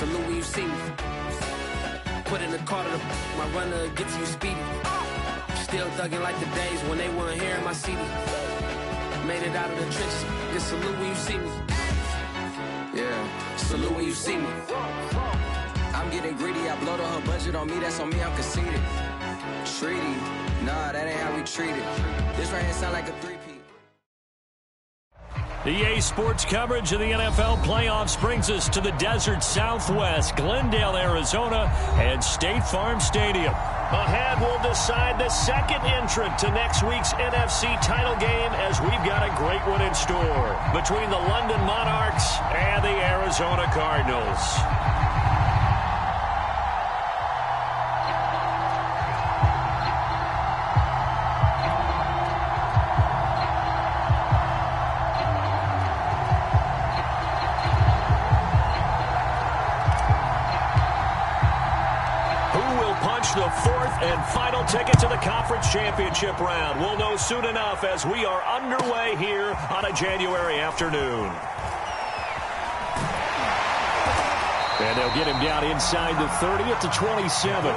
Salute when you see me. Put in the car to my runner gets you speedy. Still thugging like the days when they weren't hearing my CD. Made it out of the trenches. Just salute when you see me. Yeah, salute when you see me. I'm getting greedy. I blowed on her budget on me. That's on me. I'm conceited. Treaty. Nah, that ain't how we treat it. This right here sound like a three-peat. The EA Sports coverage of the NFL playoffs brings us to the desert Southwest, Glendale, Arizona, and State Farm Stadium. Ahead, we'll decide the second entrant to next week's NFC title game as we've got a great one in store between the London Monarchs and the Arizona Cardinals. The fourth and final ticket to the conference championship round. We'll know soon enough as we are underway here on a January afternoon. And they'll get him down inside the 30 at the 27.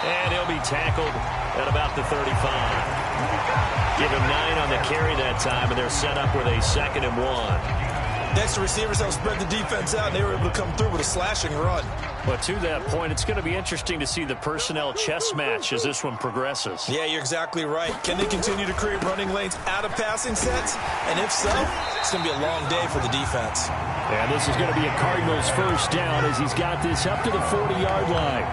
And he'll be tackled at about the 35. Give him 9 on the carry that time, and they're set up with a 2nd and 1. Next, the receivers help spread the defense out, and they were able to come through with a slashing run. But to that point, it's going to be interesting to see the personnel chess match as this one progresses. Yeah, you're exactly right. Can they continue to create running lanes out of passing sets? And if so, it's going to be a long day for the defense. And this is going to be a Cardinals first down as he's got this up to the 40-yard line.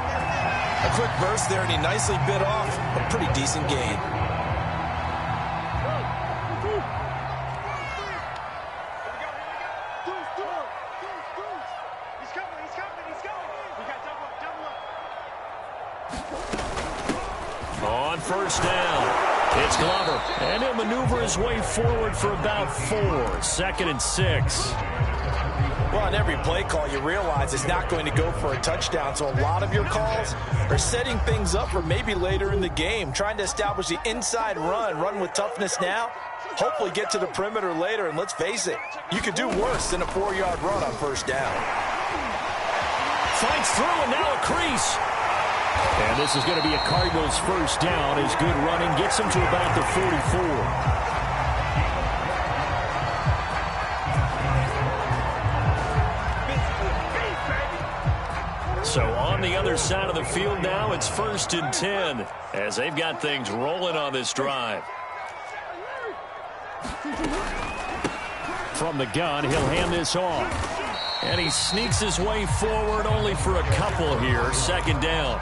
A quick burst there, and he nicely bit off a pretty decent gain. On first down, it's Glover. And he'll maneuver his way forward for about 4. 2nd and 6. Well, on every play call, you realize it's not going to go for a touchdown. So a lot of your calls are setting things up for maybe later in the game, trying to establish the inside run with toughness now, hopefully get to the perimeter later. And let's face it, you could do worse than a 4-yard run on first down. Fights through, and now a crease. And this is going to be a Cardinals first down as good running gets him to about the 44. So on the other side of the field now, it's 1st and 10 as they've got things rolling on this drive. From the gun, he'll hand this off. And he sneaks his way forward only for a couple here. 2nd down.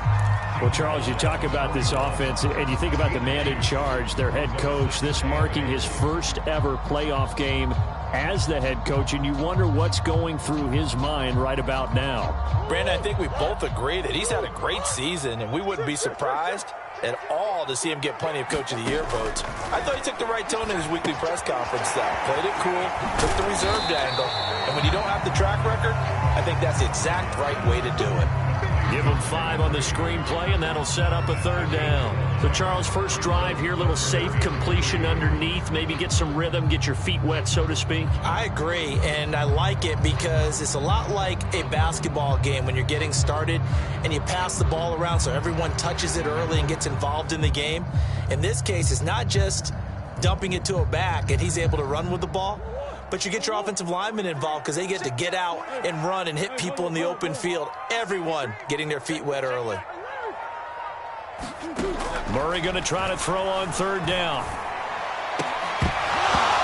Well, Charles, you talk about this offense, and you think about the man in charge, their head coach, this marking his first ever playoff game as the head coach, and you wonder what's going through his mind right about now. Brandon, I think we both agree that he's had a great season, and we wouldn't be surprised at all to see him get plenty of Coach of the Year votes. I thought he took the right tone in his weekly press conference, though. Played it cool, took the reserved angle, and when you don't have the track record, I think that's the exact right way to do it. Give him 5 on the screenplay, and that'll set up a 3rd down. So, Charles, first drive here, little safe completion underneath, maybe get some rhythm, get your feet wet, so to speak. I agree, and I like it because it's a lot like a basketball game when you're getting started and you pass the ball around so everyone touches it early and gets involved in the game. In this case, it's not just dumping it to a back and he's able to run with the ball, but you get your offensive linemen involved because they get to get out and run and hit people in the open field. Everyone getting their feet wet early. Murray going to try to throw on 3rd down.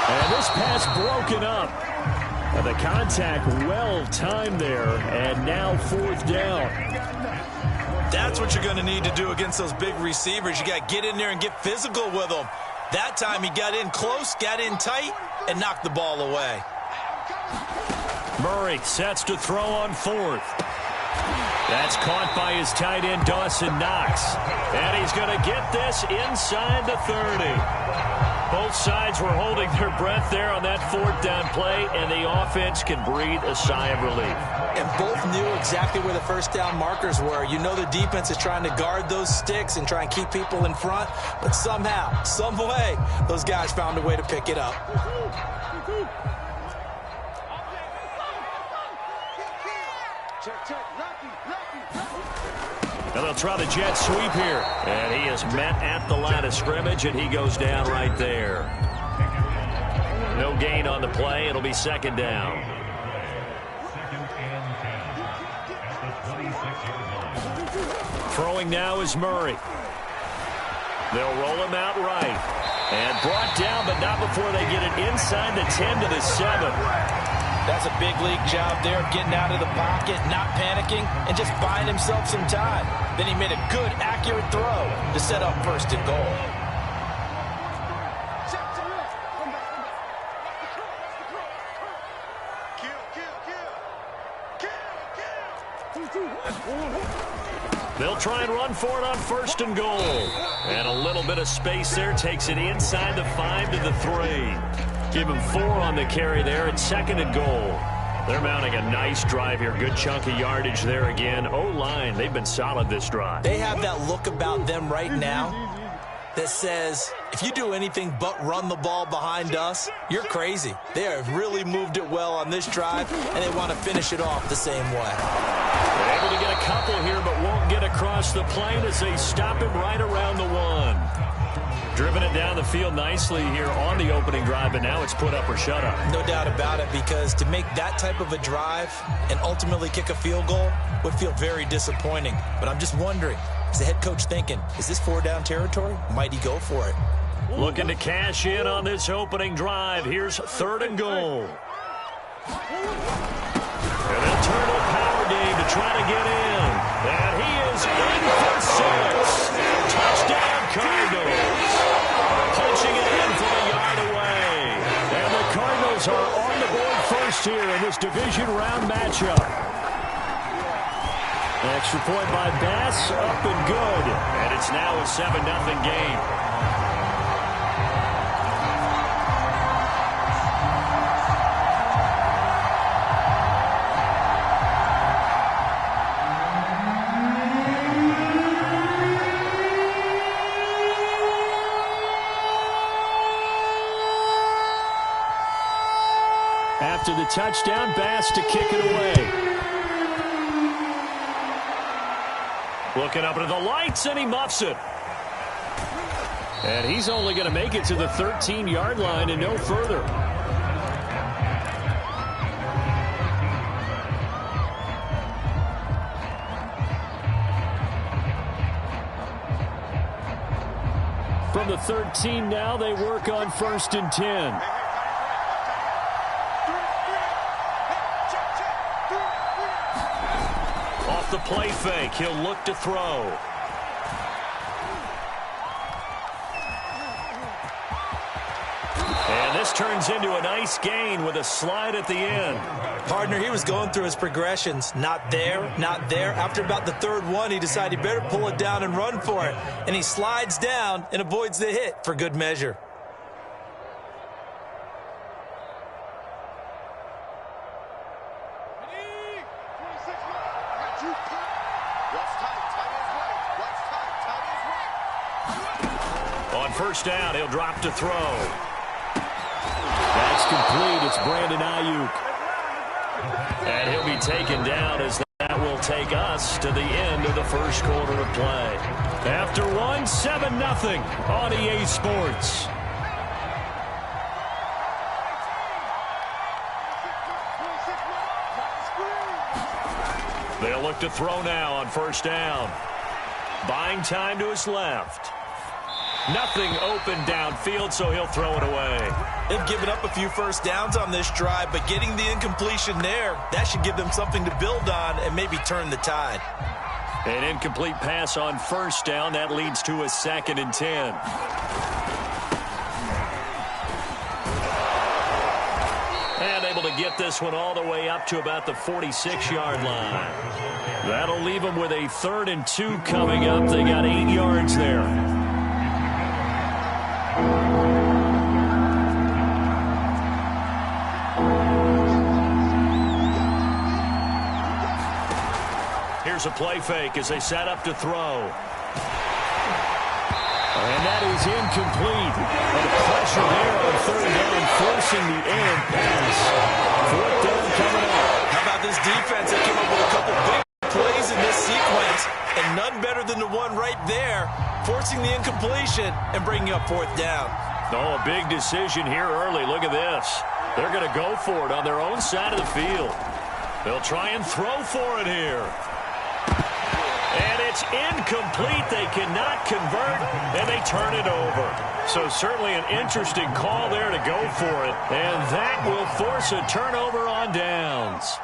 And this pass broken up. And the contact well timed there. And now 4th down. That's what you're going to need to do against those big receivers. You got to get in there and get physical with them. That time he got in close, got in tight, and knocked the ball away. Murray sets to throw on fourth. That's caught by his tight end, Dawson Knox. And he's going to get this inside the 30. Both sides were holding their breath there on that fourth down play, and the offense can breathe a sigh of relief. And both knew exactly where the first down markers were. You know the defense is trying to guard those sticks and try and keep people in front, but somehow, some way, those guys found a way to pick it up. And they'll try the jet sweep here. And he is met at the line of scrimmage, and he goes down right there. No gain on the play. It'll be second down. Throwing now is Murray. They'll roll him out right. And brought down, but not before they get it inside the 10 to the 7. That's a big league job there of getting out of the pocket, not panicking, and just buying himself some time. Then he made a good, accurate throw to set up first and goal. They'll try and run for it on first and goal. And a little bit of space there takes it inside the 5 to the 3. Give him 4 on the carry there at second and goal. They're mounting a nice drive here. Good chunk of yardage there again. O-line, they've been solid this drive. They have that look about them right now that says, if you do anything but run the ball behind us, you're crazy. They have really moved it well on this drive, and they want to finish it off the same way. They're able to get a couple here, but won't get across the plane as they stop him right around the 1. Driven it down the field nicely here on the opening drive, but now it's put up or shut up. No doubt about it, because to make that type of a drive and ultimately kick a field goal would feel very disappointing. But I'm just wondering, is the head coach thinking, is this 4-down territory? Might he go for it? Looking to cash in on this opening drive. Here's third and goal. And they'll turn to a power game to try to get in. And he is in for 6. Touchdown, Cardinals. Punching it in from a yard away. And the Cardinals are on the board first here in this division round matchup. Extra point by Bass, up and good. And it's now a 7-0 game. After the touchdown, Bass to kick it away. Looking up into the lights, and he muffs it. And he's only going to make it to the 13-yard line and no further. From the 13 now, they work on 1st and 10. The play fake. He'll look to throw. And this turns into a nice gain with a slide at the end. Partner, he was going through his progressions. Not there, not there. After about the third one, he decided he better pull it down and run for it. And he slides down and avoids the hit for good measure. First down, he'll drop to throw. That's complete. It's Brandon Ayuk. And he'll be taken down as that will take us to the end of the first quarter of play. After one, 7-0 on EA Sports. They'll look to throw now on first down. Buying time to his left. Nothing open downfield, so he'll throw it away. They've given up a few first downs on this drive, but getting the incompletion there, that should give them something to build on and maybe turn the tide. An incomplete pass on first down. That leads to a 2nd and 10. And able to get this one all the way up to about the 46-yard line. That'll leave them with a 3rd and 2 coming up. They got 8 yards there. Here's a play fake as they set up to throw. And that is incomplete. But pressure there on 3rd down, forcing the errant pass. 4th down coming up. How about this defense? They came up with a couple big plays in this sequence, and none better than the one right there, forcing the incompletion and bringing up 4th down. Oh, a big decision here early. Look at this. They're going to go for it on their own side of the field. They'll try and throw for it here. And it's incomplete. They cannot convert, and they turn it over. So certainly an interesting call there to go for it, and that will force a turnover on downs.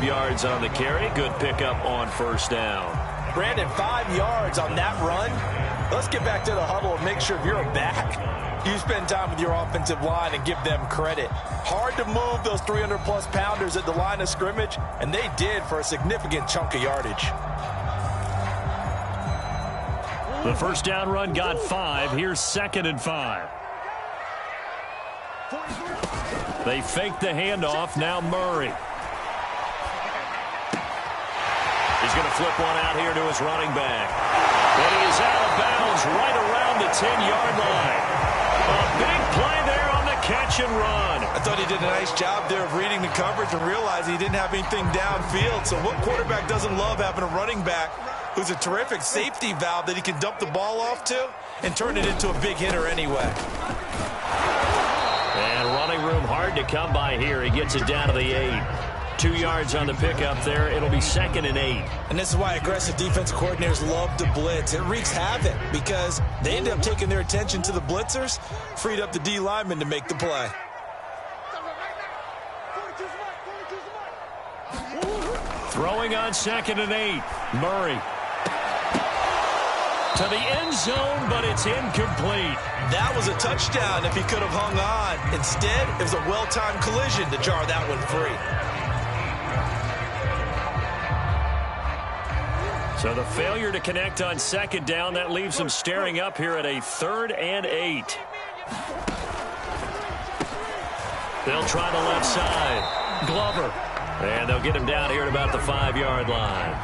Yards on the carry. Good pickup on first down. Brandon, 5 yards on that run. Let's get back to the huddle and make sure if you're a back, you spend time with your offensive line and give them credit. Hard to move those 300-plus pounders at the line of scrimmage, and they did for a significant chunk of yardage. The first down run got 5. Here's 2nd and 5. They fake the handoff. Now Murray. He's going to flip one out here to his running back. And he is out of bounds right around the 10-yard line. A big play there on the catch and run. I thought he did a nice job there of reading the coverage and realizing he didn't have anything downfield. So what quarterback doesn't love having a running back who's a terrific safety valve that he can dump the ball off to and turn it into a big hitter anyway. And running room hard to come by here. He gets it down to the 8. 2 yards on the pickup there. It'll be 2nd and 8. And this is why aggressive defensive coordinators love to blitz. It wreaks havoc because they end up taking their attention to the blitzers, freed up the D lineman to make the play. Throwing on 2nd and 8. Murray. To the end zone, but it's incomplete. That was a touchdown if he could have hung on. Instead, it was a well-timed collision to jar that one free. So the failure to connect on 2nd down, that leaves them staring up here at a 3rd and 8. They'll try the left side. Glover. And they'll get him down here at about the 5-yard line.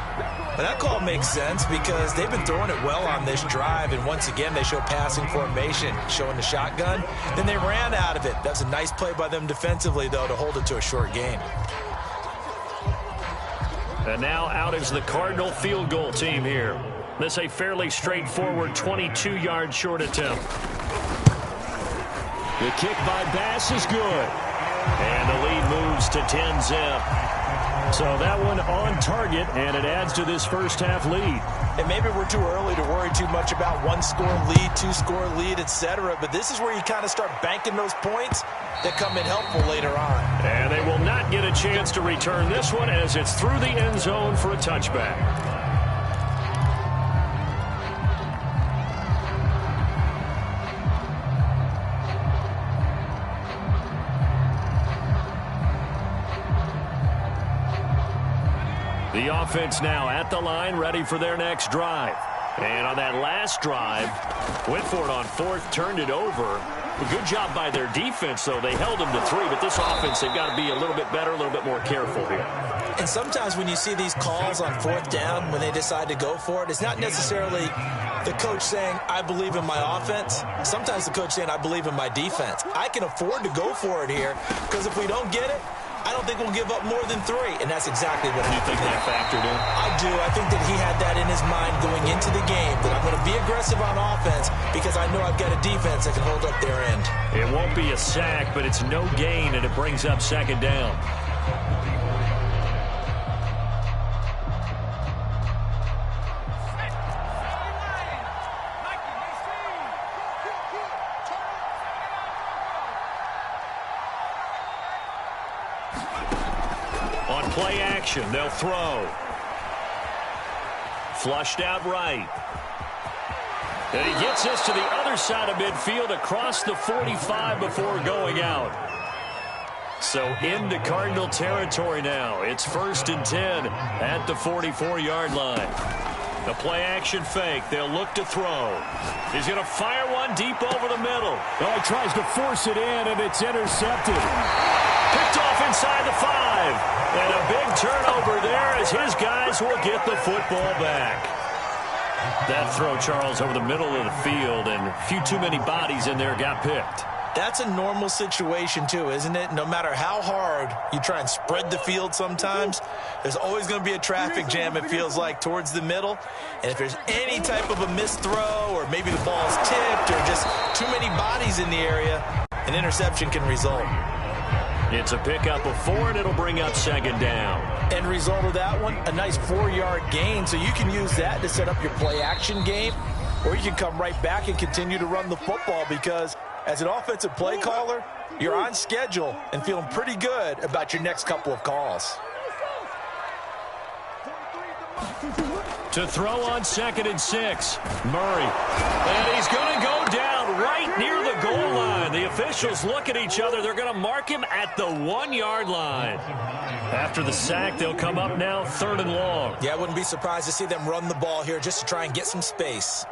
But that call makes sense because they've been throwing it well on this drive, and once again they show passing formation, showing the shotgun. Then they ran out of it. That's a nice play by them defensively, though, to hold it to a short gain. And now out is the Cardinal field goal team here. This a fairly straightforward 22-yard short attempt. The kick by Bass is good. And the lead moves to 10-zip. So that one on target, and it adds to this first-half lead. And maybe we're too early to worry too much about one-score lead, two-score lead, etc. But this is where you kind of start banking those points that come in helpful later on. And they will not get a chance to return this one as it's through the end zone for a touchback. The offense now at the line, ready for their next drive. And on that last drive, went for it on 4th, turned it over. A good job by their defense, though. They held them to 3, but this offense, they've got to be a little bit better, a little bit more careful here. And sometimes when you see these calls on 4th down, when they decide to go for it, it's not necessarily the coach saying, I believe in my offense. Sometimes the coach saying, I believe in my defense. I can afford to go for it here because if we don't get it, I don't think we'll give up more than 3, and that's exactly what happened. You think that factored in? I do. I think that he had that in his mind going into the game, that I'm going to be aggressive on offense because I know I've got a defense that can hold up their end. It won't be a sack, but it's no gain, and it brings up 2nd down. play action. They'll throw. Flushed out right. And he gets this to the other side of midfield across the 45 before going out. So into Cardinal territory now. It's 1st and 10 at the 44-yard line. The play action fake. They'll look to throw. He's going to fire one deep over the middle. Oh, he tries to force it in, and it's intercepted. Picked off inside the 5. And a big turnover there as his guys will get the football back. That throw, Charles, over the middle of the field, and a few too many bodies in there got picked. That's a normal situation, too, isn't it? No matter how hard you try and spread the field sometimes, there's always going to be a traffic jam, it feels like, towards the middle. And if there's any type of a missed throw or maybe the ball's tipped or just too many bodies in the area, an interception can result. It's a pickup of 4, and it'll bring up 2nd down. End result of that one, a nice 4-yard gain, so you can use that to set up your play-action game, or you can come right back and continue to run the football because as an offensive play caller, you're on schedule and feeling pretty good about your next couple of calls. To throw on 2nd and 6, Murray. And he's going to go down right near the goal line. The officials look at each other. They're going to mark him at the 1-yard line. After the sack, they'll come up now 3rd and long. Yeah, I wouldn't be surprised to see them run the ball here just to try and get some space.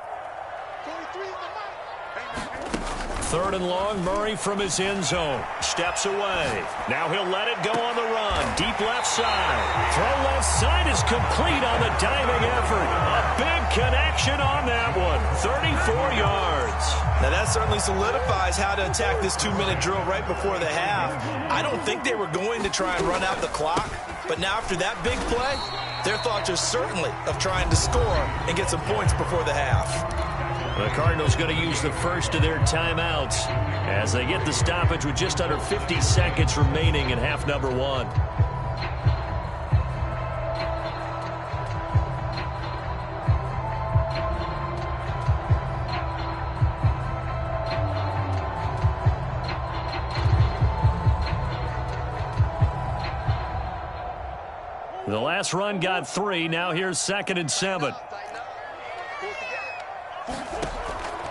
3rd and long, Murray from his end zone. Steps away. Now he'll let it go on the run. Deep left side. Throw left side is complete on the diving effort. A big connection on that one. 34 yards. Now that certainly solidifies how to attack this 2-minute drill right before the half. I don't think they were going to try and run out the clock, but now after that big play, their thoughts are certainly of trying to score and get some points before the half. The Cardinals going to use the first of their timeouts as they get the stoppage with just under 50 seconds remaining in half number 1. The last run got 3. Now here's 2nd and 7.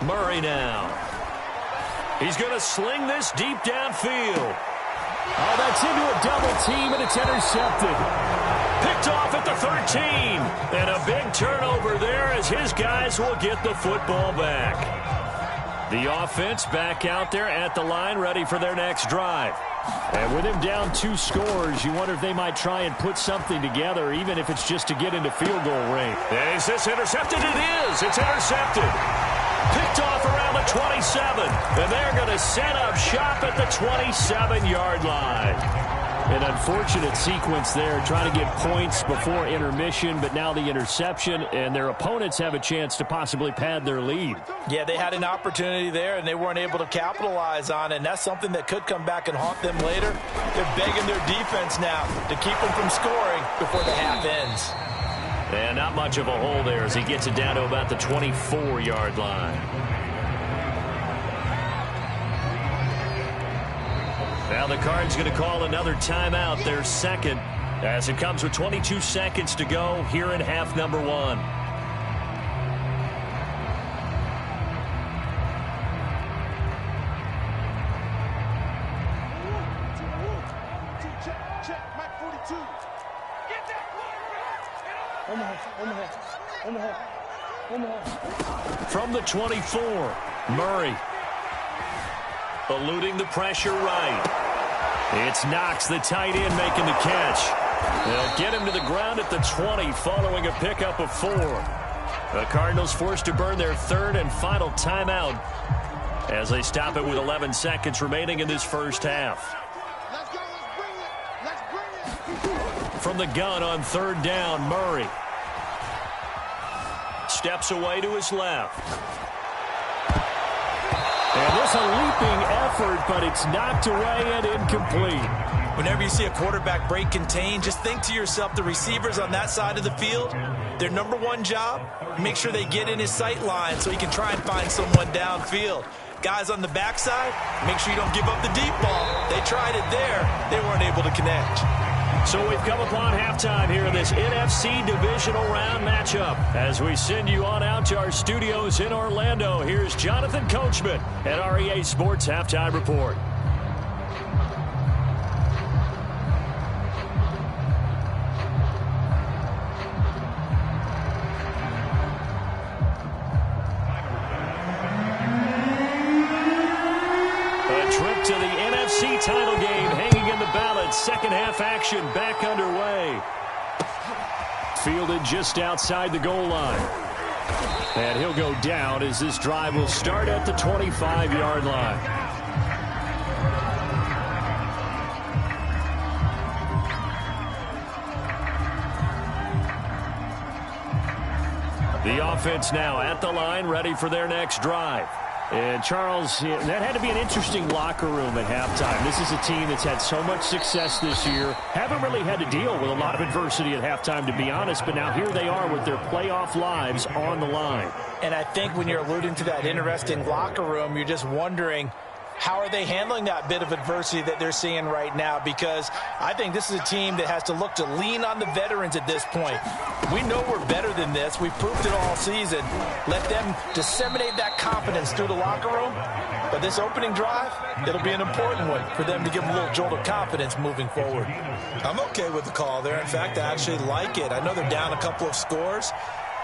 Murray now. He's going to sling this deep downfield. Oh, that's into a double team, and it's intercepted. Picked off at the 13. And a big turnover there as his guys will get the football back. The offense back out there at the line, ready for their next drive. And with him down 2 scores, you wonder if they might try and put something together, even if it's just to get into field goal range. And is this intercepted? It is. It's intercepted. Picked off around the 27. And they're going to set up shop at the 27-yard line. An unfortunate sequence there, trying to get points before intermission, but now the interception, and their opponents have a chance to possibly pad their lead. Yeah, they had an opportunity there, and they weren't able to capitalize on it, and that's something that could come back and haunt them later. They're begging their defense now to keep them from scoring before the half ends. And not much of a hole there as he gets it down to about the 24-yard line. Now the Cards going to call another timeout, their second, as it comes with 22 seconds to go here in half number 1. From the 24, Murray. Eluding the pressure right. It's Knox, the tight end, making the catch. They'll get him to the ground at the 20 following a pickup of 4. The Cardinals forced to burn their third and final timeout as they stop it with 11 seconds remaining in this first half. From the gun on 3rd down, Murray. Steps away to his left. And there's a leaping effort, but it's knocked away and incomplete. Whenever you see a quarterback break contain, just think to yourself, the receivers on that side of the field, their number one job, make sure they get in his sight line so he can try and find someone downfield. Guys on the backside, make sure you don't give up the deep ball. They tried it there. They weren't able to connect. So we've come upon halftime here in this NFC Divisional Round matchup. As we send you on out to our studios in Orlando, here's Jonathan Coachman at REA Sports Halftime Report. Trip to the NFC title game hanging in the balance. Second half action back underway. Fielded just outside the goal line. And he'll go down as this drive will start at the 25-yard line. The offense now at the line, ready for their next drive. And, Charles, that had to be an interesting locker room at halftime. This is a team that's had so much success this year. Haven't really had to deal with a lot of adversity at halftime, to be honest. But now here they are with their playoff lives on the line. And I think when you're alluding to that interesting locker room, you're just wondering, how are they handling that bit of adversity that they're seeing right now? Because I think this is a team that has to look to lean on the veterans at this point. We know we're better than this. We've proved it all season. Let them disseminate that confidence through the locker room. But this opening drive, it'll be an important one for them to give them a little jolt of confidence moving forward. I'm okay with the call there. In fact, I actually like it. I know they're down a couple of scores,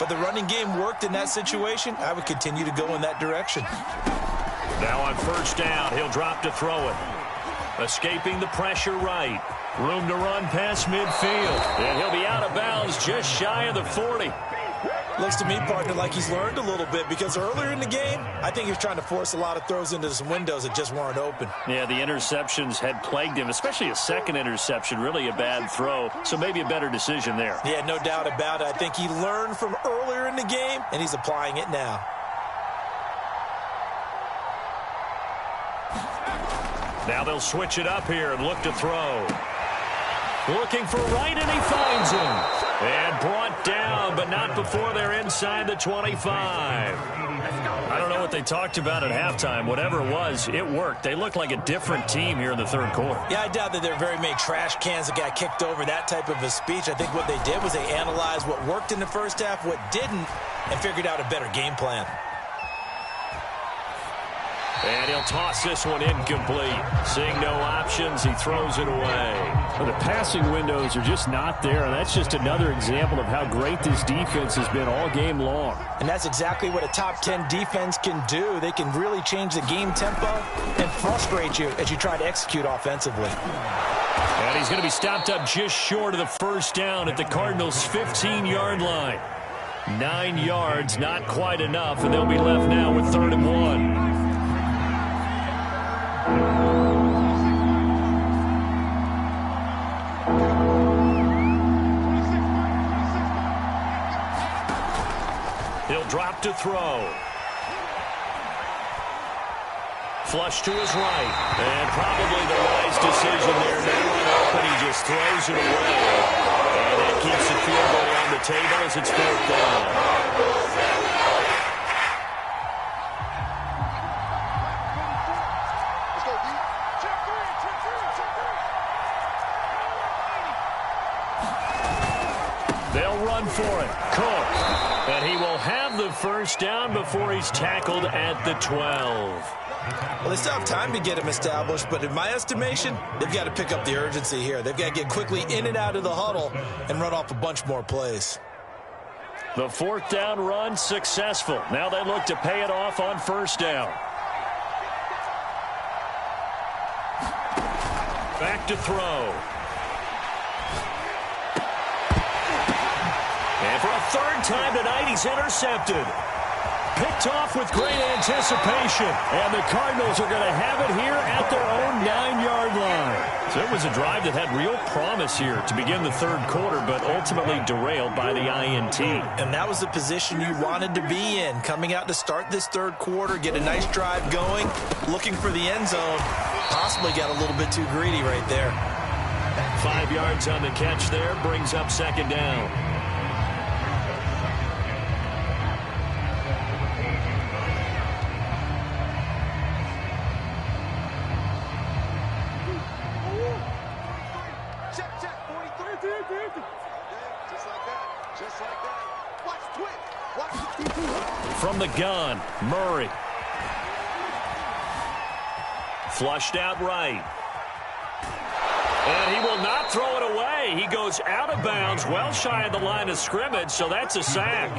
but the running game worked in that situation. I would continue to go in that direction. Now on first down, he'll drop to throw it. Escaping the pressure right. Room to run past midfield. And he'll be out of bounds just shy of the 40. Looks to me, partner, like he's learned a little bit, because earlier in the game, I think he was trying to force a lot of throws into some windows that just weren't open. Yeah, the interceptions had plagued him, especially a second interception, really a bad throw. So maybe a better decision there. Yeah, no doubt about it. I think he learned from earlier in the game, and he's applying it now. Now they'll switch it up here and look to throw. Looking for right, and he finds him. And brought down, but not before they're inside the 25. I don't know what they talked about at halftime. Whatever it was, it worked. They look like a different team here in the third quarter. Yeah, I doubt that there are very many trash cans that got kicked over, that type of a speech. I think what they did was they analyzed what worked in the first half, what didn't, and figured out a better game plan. And he'll toss this one incomplete. Seeing no options, he throws it away. Well, the passing windows are just not there, and that's just another example of how great this defense has been all game long. And that's exactly what a top 10 defense can do. They can really change the game tempo and frustrate you as you try to execute offensively. And he's going to be stopped up just short of the first down at the Cardinals' 15-yard line. 9 yards, not quite enough, and they'll be left now with 3rd and 1. He'll drop to throw. Flush to his right. And probably the wise decision there. But he just throws it away. And that keeps the field goal on the table as it's 4th down. They'll run for it. Cook. And he will have the first down before he's tackled at the 12. Well, they still have time to get him established, but in my estimation, they've got to pick up the urgency here. They've got to get quickly in and out of the huddle and run off a bunch more plays. The 4th down run successful. Now they look to pay it off on first down. Back to throw. And for a 3rd time tonight, he's intercepted. Picked off with great anticipation. And the Cardinals are going to have it here at their own 9-yard line. So it was a drive that had real promise here to begin the 3rd quarter, but ultimately derailed by the INT. And that was the position you wanted to be in. Coming out to start this 3rd quarter, get a nice drive going, looking for the end zone. Possibly got a little bit too greedy right there. 5 yards on the catch there, brings up 2nd down. Check, 45. From the gun, Murray. Flushed out right. And he will not throw it away. He goes out of bounds, well shy of the line of scrimmage, so that's a sack.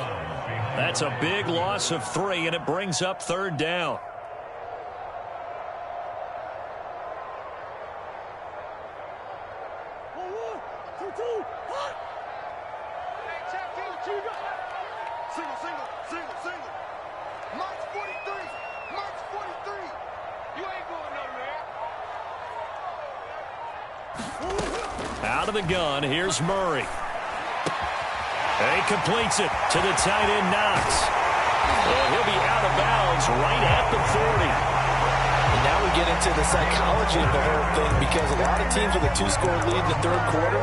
That's a big loss of 3, and it brings up 3rd down. Out of the gun, here's Murray. He completes it to the tight end, Knox. And he'll be out of bounds right at the 40. And now we get into the psychology of the whole thing, because a lot of teams with a 2-score lead in the 3rd quarter,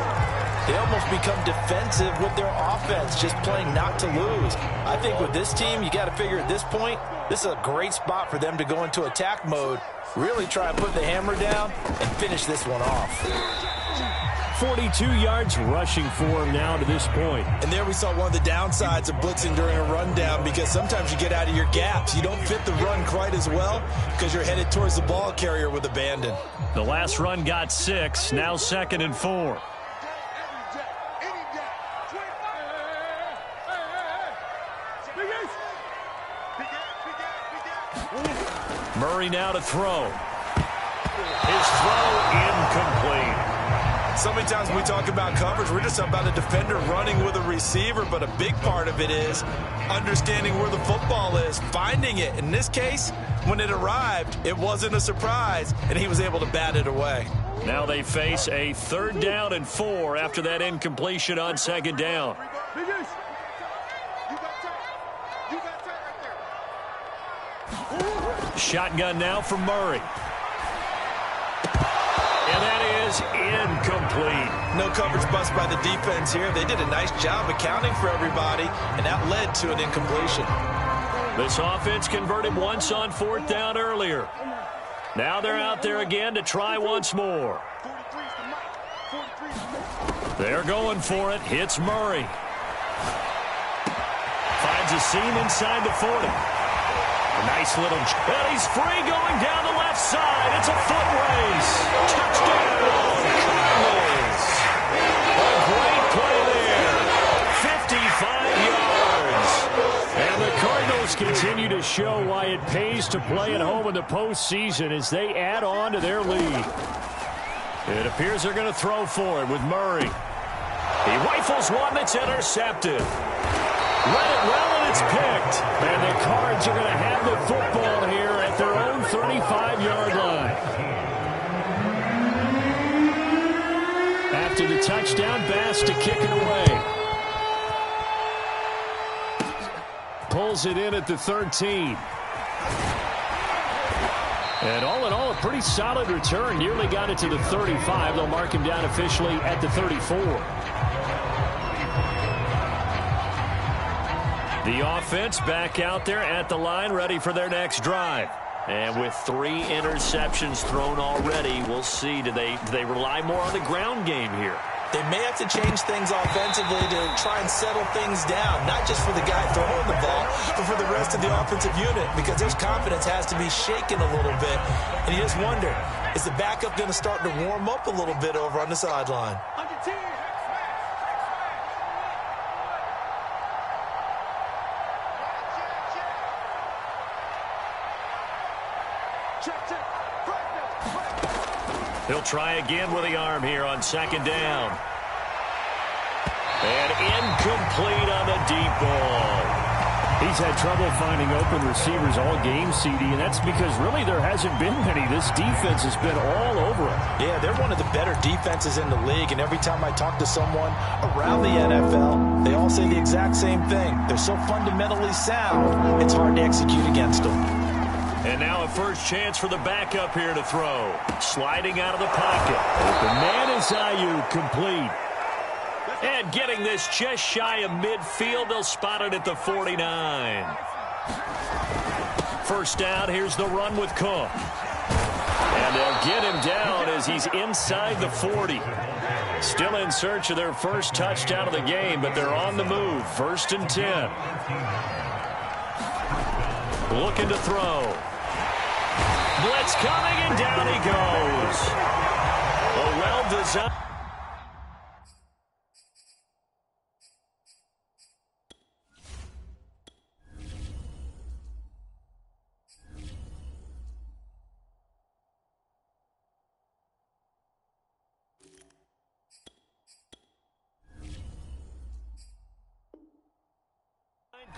they almost become defensive with their offense, just playing not to lose. I think with this team, you got to figure at this point, this is a great spot for them to go into attack mode, really try and put the hammer down and finish this one off. 42 yards rushing for him now to this point. And there we saw one of the downsides of blitzing during a rundown, because sometimes you get out of your gaps. You don't fit the run quite as well because you're headed towards the ball carrier with abandon. The last run got 6, now 2nd and 4. Murray now to throw. His throw incomplete. So many times when we talk about coverage, we're just about a defender running with a receiver, but a big part of it is understanding where the football is, finding it. In this case, when it arrived, it wasn't a surprise, and he was able to bat it away. Now they face a 3rd down and 4 after that incompletion on 2nd down. Shotgun now for Murray. And that is incomplete. No coverage bust by the defense here. They did a nice job accounting for everybody, and that led to an incompletion. This offense converted once on 4th down earlier. Now they're out there again to try once more. They're going for it. Hits Murray. Finds a seam inside the 40. A nice little... And he's free going down the left side. It's a foot race. Touchdown, Cardinals. A great play there. 55 yards. And the Cardinals continue to show why it pays to play at home in the postseason as they add on to their lead. It appears they're going to throw for it with Murray. He rifles one that's intercepted. Read it well, and it's picked. And the Cards are going to have the football here at their own 35-yard line. After the touchdown, Bass to kick it away. Pulls it in at the 13. And all in all, a pretty solid return. Nearly got it to the 35. They'll mark him down officially at the 34. The offense back out there at the line, ready for their next drive. And with 3 interceptions thrown already, we'll see. Do they rely more on the ground game here? They may have to change things offensively to try and settle things down, not just for the guy throwing the ball, but for the rest of the offensive unit, because their confidence has to be shaken a little bit. And you just wonder, is the backup going to start to warm up a little bit over on the sideline? He'll try again with the arm here on 2nd down. And incomplete on the deep ball. He's had trouble finding open receivers all game, CD, and that's because really there hasn't been many. This defense has been all over him. Yeah, they're one of the better defenses in the league, and every time I talk to someone around the NFL, they all say the exact same thing. They're so fundamentally sound, it's hard to execute against them. And now a first chance for the backup here to throw. Sliding out of the pocket. The man is Ayuk, complete. And getting this just shy of midfield, they'll spot it at the 49. First down, here's the run with Cook. And they'll get him down as he's inside the 40. Still in search of their first touchdown of the game, but they're on the move. 1st and 10. Looking to throw. Blitz coming, and down he goes. A well-designed.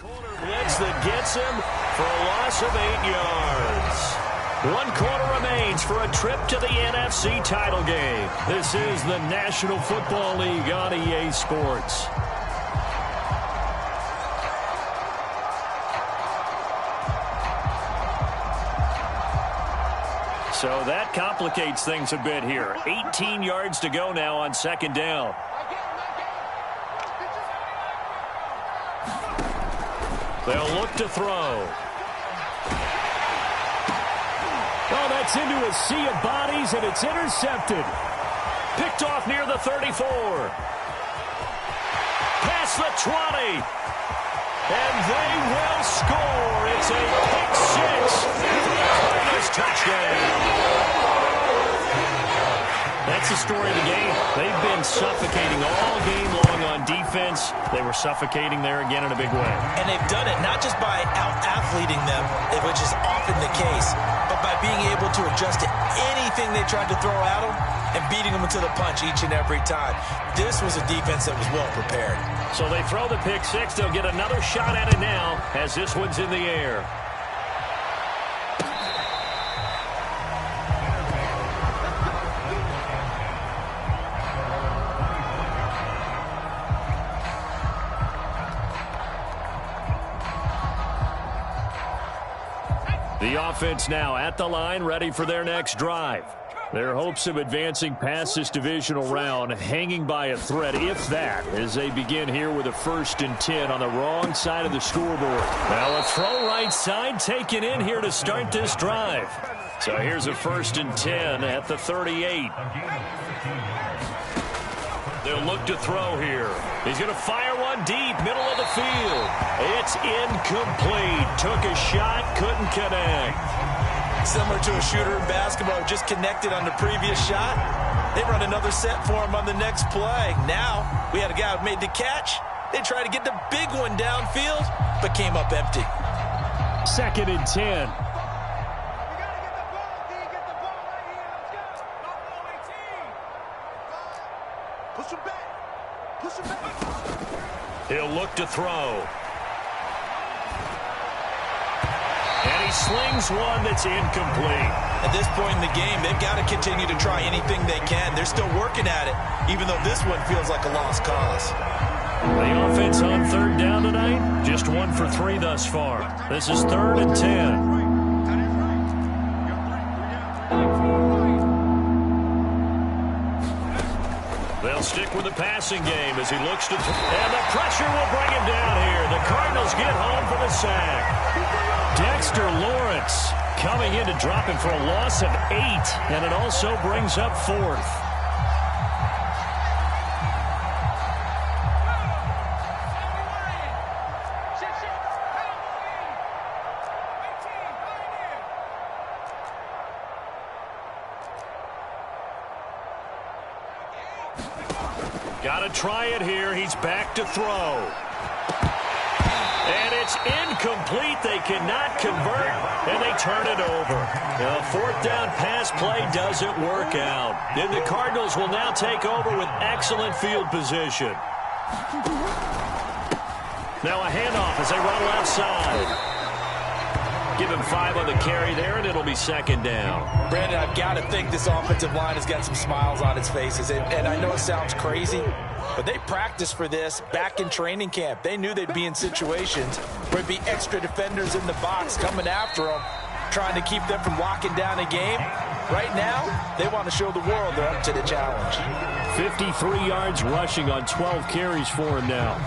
Corner blitz that gets him for a loss of 8 yards. 1 quarter remains for a trip to the NFC title game. This is the National Football League on EA Sports. So that complicates things a bit here. 18 yards to go now on 2nd down. They'll look to throw. Oh, that's into a sea of bodies, and it's intercepted. Picked off near the 34. Past the 20. And they will score. It's a pick six. Cardinals touchdown. That's the story of the game. They've been suffocating all game long on defense. They were suffocating there again in a big way. And they've done it not just by out-athleting them, which is often the case, but by being able to adjust to anything they tried to throw at them and beating them to the punch each and every time. This was a defense that was well prepared. So they throw the pick six. They'll get another shot at it now as this one's in the air. The offense now at the line, ready for their next drive. Their hopes of advancing past this divisional round hanging by a thread, if that, as they begin here with a 1st and 10 on the wrong side of the scoreboard. Now a throw right side taken in here to start this drive. So here's a 1st and 10 at the 38. They'll look to throw here. He's going to fire one deep, middle of the field. It's incomplete. Took a shot, couldn't connect. Similar to a shooter in basketball, just connected on the previous shot. They run another set for him on the next play. Now, we had a guy who made the catch. They tried to get the big one downfield, but came up empty. 2nd and 10. He'll look to throw. And he slings one that's incomplete. At this point in the game, they've got to continue to try anything they can. They're still working at it, even though this one feels like a lost cause. The offense on 3rd down tonight, just 1 for 3 thus far. This is 3rd and 10. They'll stick with the passing game as he looks to... And the pressure will bring him down here. The Cardinals get home for the sack. Dexter Lawrence coming in to drop him for a loss of 8. And it also brings up 4th. Got to try it here. He's back to throw. And it's incomplete. They cannot convert, and they turn it over. The 4th down pass play doesn't work out. And the Cardinals will now take over with excellent field position. Now a handoff as they run left side. Give him 5 on the carry there, and it'll be 2nd down. Brandon, I've got to think this offensive line has got some smiles on its faces. And I know it sounds crazy, but they practiced for this back in training camp. They knew they'd be in situations where there'd be extra defenders in the box coming after them, trying to keep them from locking down a game. Right now, they want to show the world they're up to the challenge. 53 yards rushing on 12 carries for him now.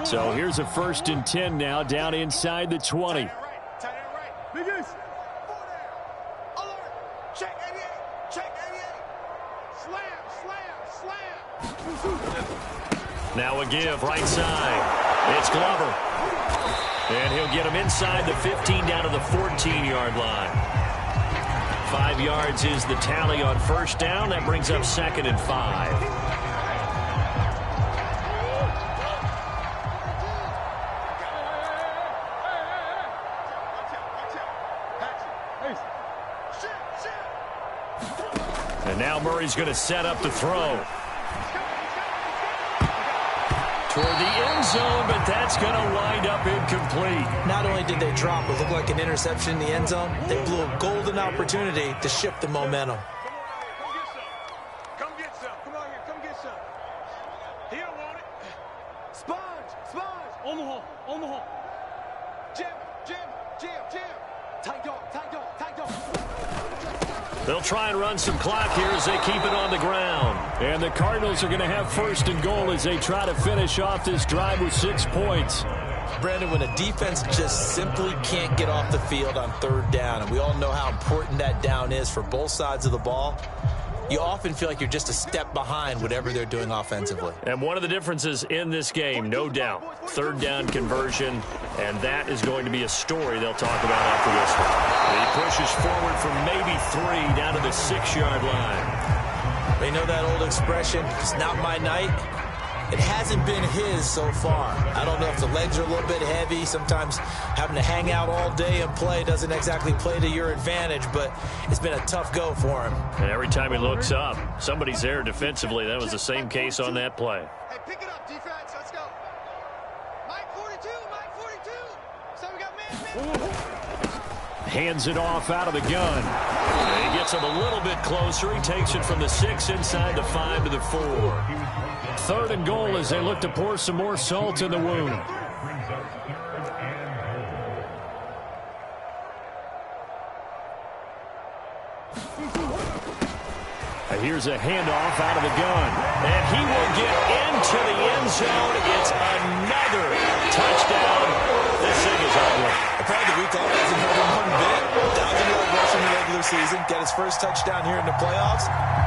So here's a 1st and 10 now, down inside the 20. Now a give, right side. It's Glover. And he'll get him inside the 15 down to the 14-yard line. 5 yards is the tally on 1st down. That brings up 2nd and 5. And now Murray's going to set up the throw. Toward the end zone, but that's going to wind up incomplete. Not only did they drop what looked like an interception in the end zone, they blew a golden opportunity to shift the momentum. Come get some. Come on here. Come get some. He don't want it. Sponge. Sponge. On the hole. On the hole. Jim. Jim. Jim. Jim. Tight dog. Tight dog. Tight dog. They'll try and run some clock here as they keep it on the ground. And the Cardinals are going to have 1st and goal as they try to finish off this drive with 6 points. Brandon, when a defense just simply can't get off the field on 3rd down, and we all know how important that down is for both sides of the ball, you often feel like you're just a step behind whatever they're doing offensively. And one of the differences in this game, no doubt, 3rd down conversion, and that is going to be a story they'll talk about after this one. He pushes forward from maybe 3 down to the 6-yard line. They know that old expression, it's not my night. It hasn't been his so far. I don't know if the legs are a little bit heavy. Sometimes having to hang out all day and play doesn't exactly play to your advantage, but it's been a tough go for him. And every time he looks up, somebody's there defensively. That was the same case on that play. Hey, pick it up, defense. Let's go. Mike 42. Mike 42. So we got man. Hands it off out of the gun. And he gets him a little bit closer. He takes it from the 6 inside the 5 to the 4. 3rd and goal as they look to pour some more salt in the wound. And here's a handoff out of the gun. And he will get into the end zone. It's another touchdown. This thing is ugly. Apparently the week off hasn't hurt him one bit. 1,000-yard rush in the regular season. Get his first touchdown here in the playoffs.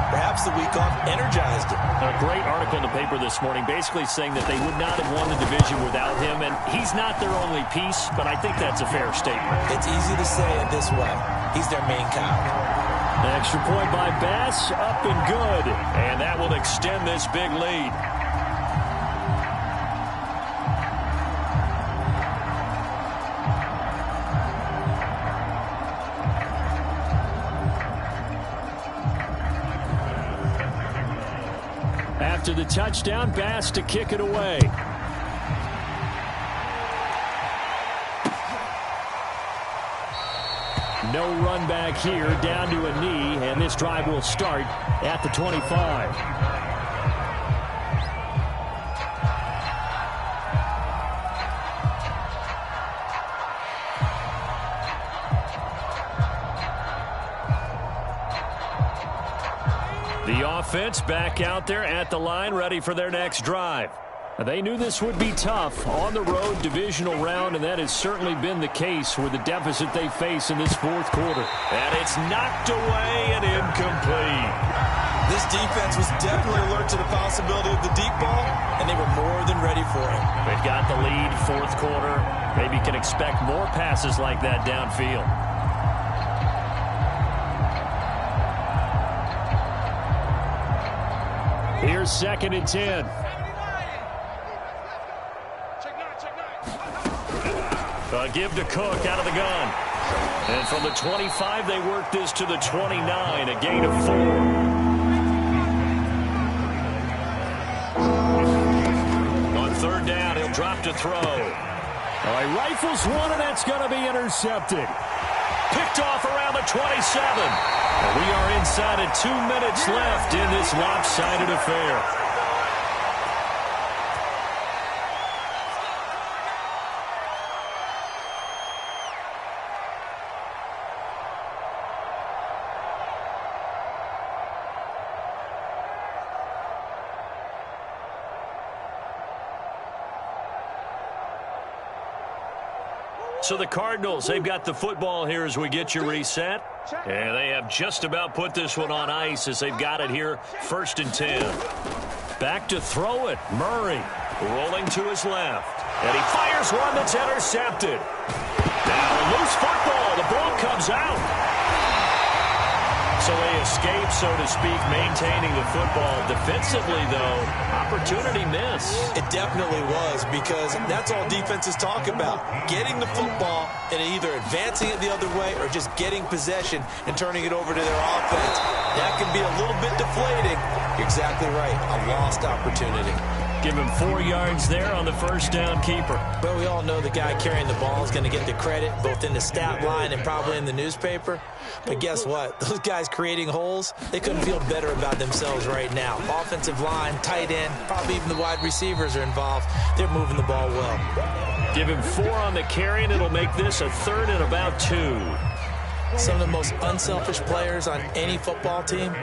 Perhaps the week off energized him. A great article in the paper this morning basically saying that they would not have won the division without him. And he's not their only piece, but I think that's a fair statement. It's easy to say it this way. He's their main cow. An extra point by Bass, up and good. And that will extend this big lead. After the touchdown, Bass to kick it away. No run back here, down to a knee, and this drive will start at the 25. The offense back out there at the line, ready for their next drive. They knew this would be tough on the road divisional round, and that has certainly been the case with the deficit they face in this 4th quarter. And it's knocked away and incomplete. This defense was definitely alert to the possibility of the deep ball, and they were more than ready for it. They've got the lead, 4th quarter. Maybe can expect more passes like that downfield. Here's 2nd and 10. A give to Cook out of the gun. And from the 25, they work this to the 29, a gain of 4. On 3rd down, he'll drop to throw. All right, rifles one, and that's going to be intercepted. Picked off around the 27. And we are inside of 2 minutes left in this lopsided affair. So the Cardinals, they've got the football here as we get you reset. And they have just about put this one on ice as they've got it here, 1st and 10. Back to throw it. Murray rolling to his left. And he fires one that's intercepted. Now a loose football. The ball comes out. So they escape, so to speak, maintaining the football. Defensively, though, opportunity miss. It definitely was, because that's all defenses talk about. Getting the football and either advancing it the other way or just getting possession and turning it over to their offense. That can be a little bit deflating. You're exactly right. A lost opportunity. Give him 4 yards there on the first down keeper. But we all know the guy carrying the ball is going to get the credit, both in the stat line and probably in the newspaper. But guess what? Those guys creating holes, they couldn't feel better about themselves right now. Offensive line, tight end, probably even the wide receivers are involved. They're moving the ball well. Give him 4 on the carry, and it'll make this a 3rd and about 2. Some of the most unselfish players on any football team,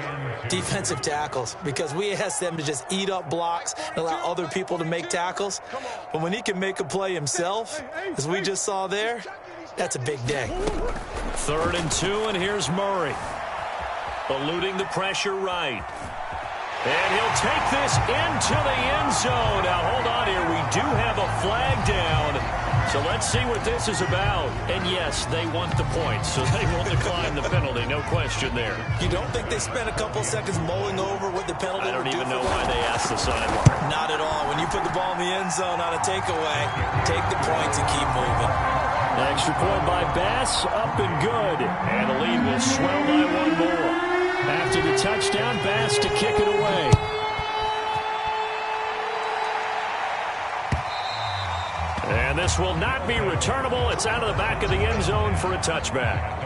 defensive tackles, because we ask them to just eat up blocks and allow other people to make tackles. But when he can make a play himself, as we just saw there, that's a big day. 3rd and 2, and here's Murray. Eluding the pressure right. And he'll take this into the end zone. Now, hold on here. We do have a flag down. So let's see what this is about. And, yes, they want the points, so they will decline the penalty. No question there. You don't think they spent a couple seconds mulling over what the penalty would do? I don't even know why they asked the sideline. Not at all. When you put the ball in the end zone on a takeaway, take the points and keep moving. Extra point by Bass, up and good. And the lead will swell by 1 more. After the touchdown, Bass to kick it away. And this will not be returnable. It's out of the back of the end zone for a touchback.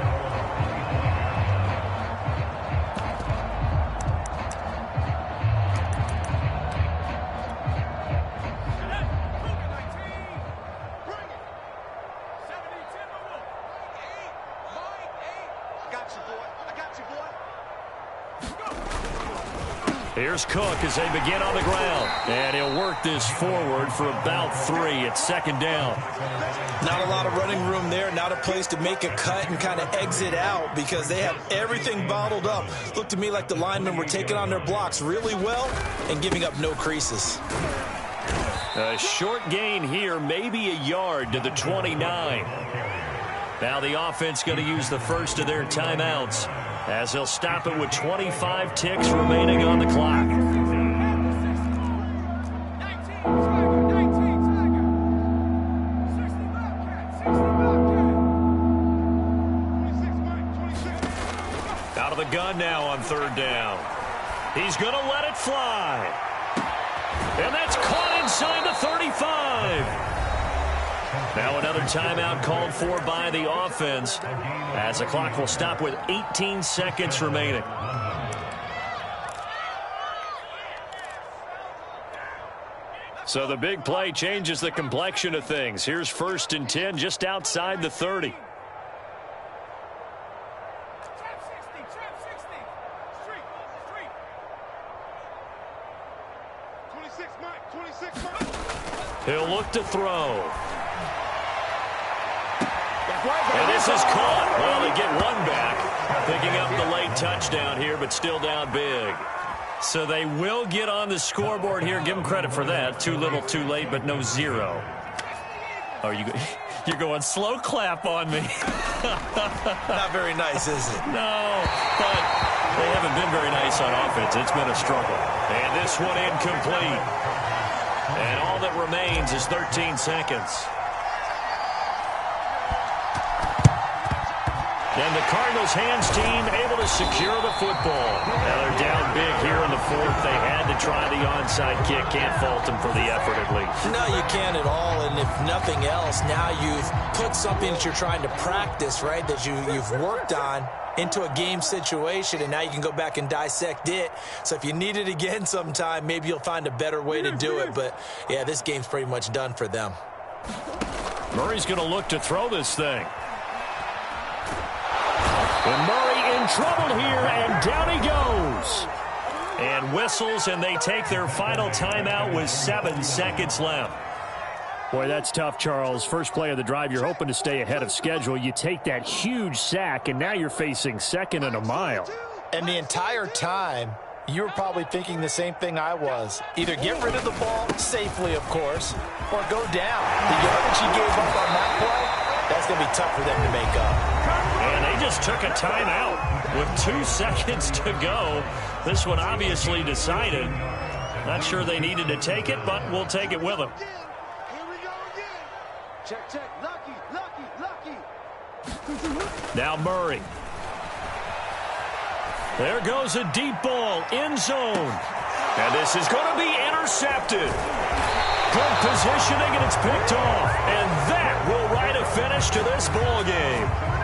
Here's Cook as they begin on the ground. And he'll work this forward for about 3. It's 2nd down. Not a lot of running room there. Not a place to make a cut and kind of exit out because they have everything bottled up. Looked to me like the linemen were taking on their blocks really well and giving up no creases. A short gain here, maybe a yard to the 29. Now the offense going to use the first of their timeouts, as they'll stop it with 25 ticks remaining on the clock. Out of the gun now on 3rd down. He's going to let it fly. And that's caught inside the 35. Now another timeout called for by the offense, as the clock will stop with 18 seconds remaining. So the big play changes the complexion of things. Here's 1st and 10 just outside the 30. He'll look to throw. And this is caught. Well, they get one back. Picking up the late touchdown here, but still down big. So they will get on the scoreboard here. Give them credit for that. Too little, too late, but no 0. Oh, you're going slow clap on me. Not very nice, is it? No, but they haven't been very nice on offense. It's been a struggle. And this one incomplete. And all that remains is 13 seconds. And the Cardinals hands team able to secure the football. Now they're down big here in the 4th. They had to try the onside kick. Can't fault them for the effort at least. No, you can't at all. And if nothing else, now you've put something that you're trying to practice, right, that you've worked on into a game situation, and now you can go back and dissect it. So if you need it again sometime, maybe you'll find a better way to do it. But, yeah, this game's pretty much done for them. Murray's going to look to throw this thing. And Murray in trouble here, and down he goes. And whistles, and they take their final timeout with 7 seconds left. Boy, that's tough, Charles. First play of the drive, you're hoping to stay ahead of schedule. You take that huge sack, and now you're facing second and a mile. And the entire time, you were probably thinking the same thing I was. Either get rid of the ball, safely, of course, or go down. The yardage he gave up on that play, that's going to be tough for them to make up. And they just took a timeout with 2 seconds to go. This one obviously decided. Not sure they needed to take it, but we'll take it with them. Here we go again. Check, check. Lucky, lucky, lucky. Now Murray. There goes a deep ball, end zone. And this is going to be intercepted. Good positioning, and it's picked off. And that will write a finish to this ball game.